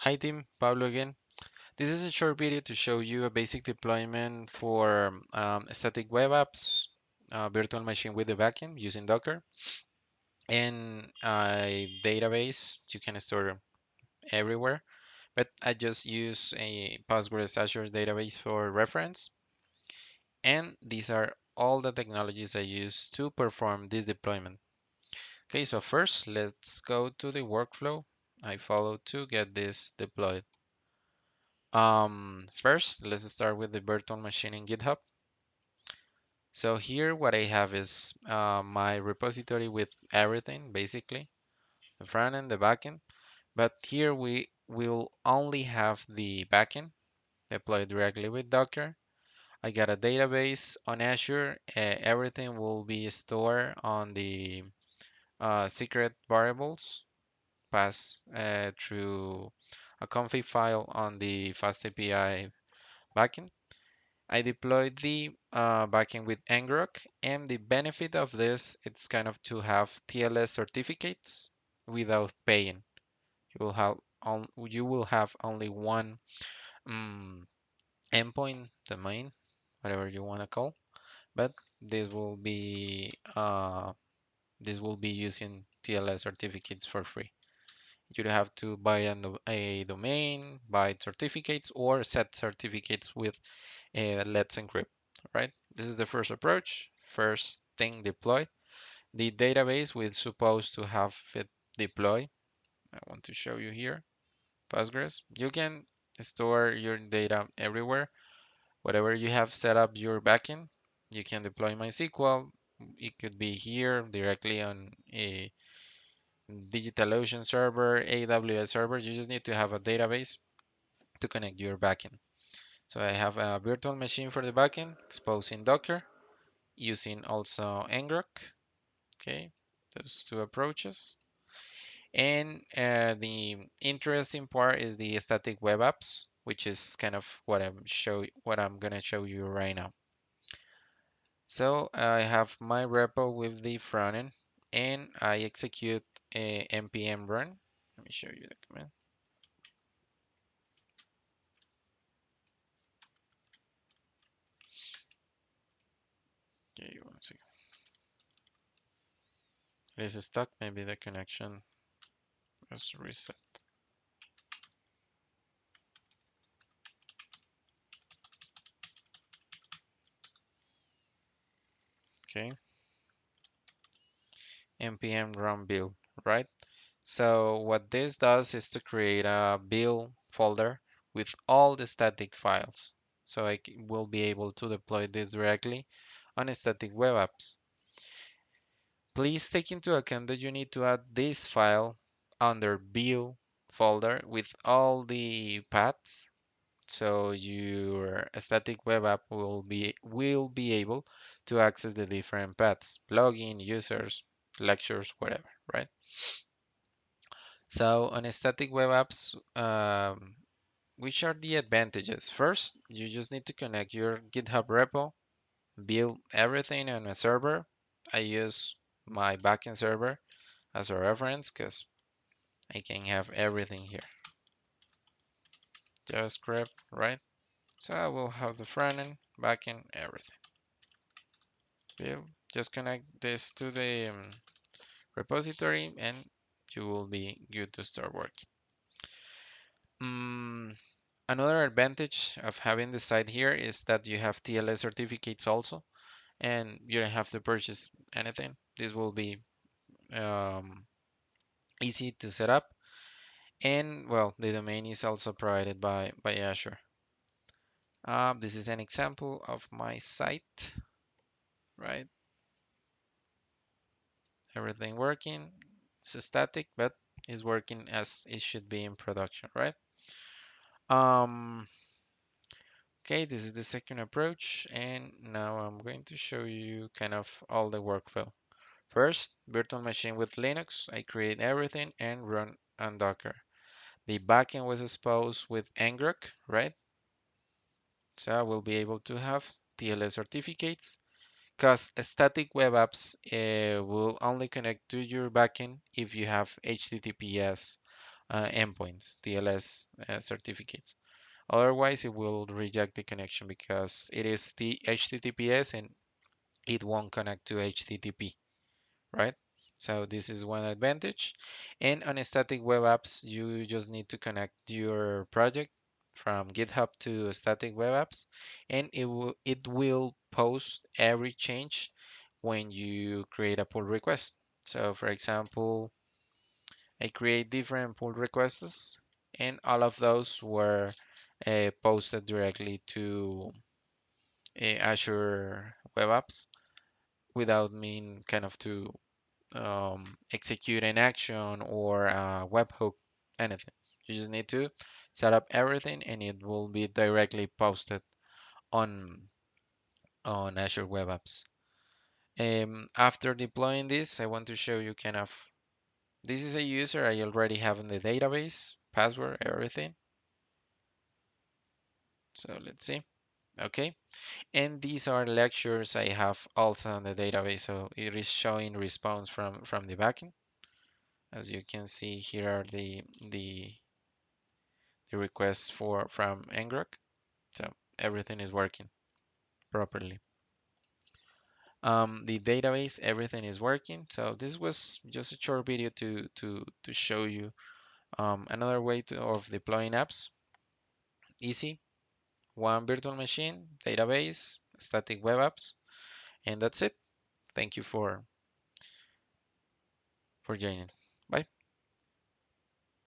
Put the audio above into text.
Hi team, Pablo again. This is a short video to show you a basic deployment for static web apps, virtual machine with the backend using Docker, and a database you can store everywhere. But I just use a Postgres Azure database for reference. And these are all the technologies I use to perform this deployment. Okay, so first let's go to the workflow I follow to get this deployed. First, let's start with the virtual machine in GitHub. So here what I have is my repository with everything, basically, the front end, the backend. But here we will only have the backend deployed directly with Docker. I got a database on Azure. Everything will be stored on the secret variables passed through a config file on the FastAPI backend. I deployed the backend with ngrok, and the benefit of this it's kind of to have TLS certificates without paying. You will have only one um, endpoint domain, whatever you want to call, but this will be using TLS certificates for free. You have to buy a domain, buy certificates, or set certificates with Let's Encrypt, right? This is the first approach. First thing deploy. The database we're supposed to have it deploy. I want to show you here. Postgres. You can store your data everywhere. Whatever you have set up your backend, you can deploy MySQL. It could be here directly on a DigitalOcean server, AWS server. You just need to have a database to connect your backend. So I have a virtual machine for the backend exposed in Docker using also ngrok. Okay, those two approaches. And the interesting part is the static web apps, which is kind of what I'm gonna show you right now. So I have my repo with the front end, and I execute a npm run. Let me show you the command. Okay, one second. It is stuck. Maybe the connection was reset. Okay, npm run build, right? So what this does is to create a build folder with all the static files. So I will be able to deploy this directly on static web apps. Please take into account that you need to add this file under build folder with all the paths. So your static web app will be able to access the different paths, login, users, lectures, whatever, right? So on static web apps, which are the advantages? First, you just need to connect your GitHub repo, build everything on a server. I use my backend server as a reference because I can have everything here. JavaScript, right? So I will have the front end, backend, everything. Build. Just connect this to the repository and you will be good to start working. Another advantage of having the site here is that you have TLS certificates also, and you don't have to purchase anything. This will be um, easy to set up, and well, the domain is also provided by Azure. This is an example of my site, right? Everything working. It's static, but it's working as it should be in production, right? Um, Okay, this is the second approach, and now I'm going to show you kind of all the workflow. First, virtual machine with Linux. I create everything and run on Docker. The backend was exposed with ngrok, right? So I will be able to have TLS certificates because static web apps will only connect to your backend if you have HTTPS endpoints, TLS certificates. Otherwise, it will reject the connection because it is the HTTPS and it won't connect to HTTP, right? So this is one advantage. And on static web apps, you just need to connect your project from GitHub to static web apps, and it will post every change when you create a pull request. So for example, I create different pull requests, and all of those were posted directly to Azure Web Apps without me kind of to execute an action or a webhook, anything. You just need to set up everything and it will be directly posted on Azure Web Apps. After deploying this, I want to show you kind of this is a user I already have in the database, password, everything. So let's see. Okay. And these are lectures I have also on the database. So it is showing response from the backend. As you can see, here are the requests from ngrok. So everything is working properly. The database, everything is working. So this was just a short video to show you another way of deploying apps. Easy, one virtual machine, database, static web apps, and that's it. Thank you for joining.